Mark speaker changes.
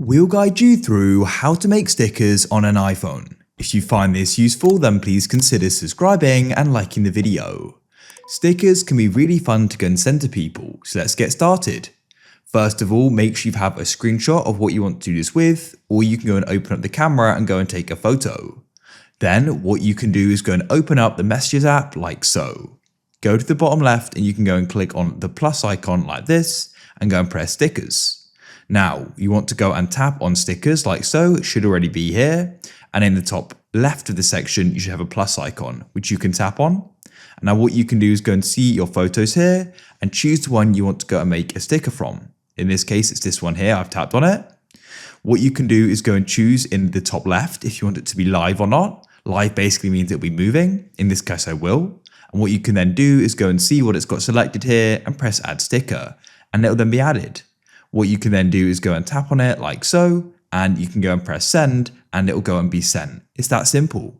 Speaker 1: We'll guide you through how to make stickers on an iPhone. If you find this useful, then please consider subscribing and liking the video. Stickers can be really fun to go and send to people, so let's get started. First of all, make sure you have a screenshot of what you want to do this with, or you can go and open up the camera and go and take a photo. Then what you can do is go and open up the Messages app like so. Go to the bottom left and you can go and click on the plus icon like this and go and press stickers. Now you want to go and tap on stickers like so, it should already be here. And in the top left of the section, you should have a plus icon, which you can tap on. And now what you can do is go and see your photos here and choose the one you want to go and make a sticker from. In this case, it's this one here, I've tapped on it. What you can do is go and choose in the top left if you want it to be live or not. Live basically means it'll be moving. In this case, I will. And what you can then do is go and see what it's got selected here and press add sticker, and it'll then be added. What you can then do is go and tap on it like so, and you can go and press send and it'll go and be sent. It's that simple.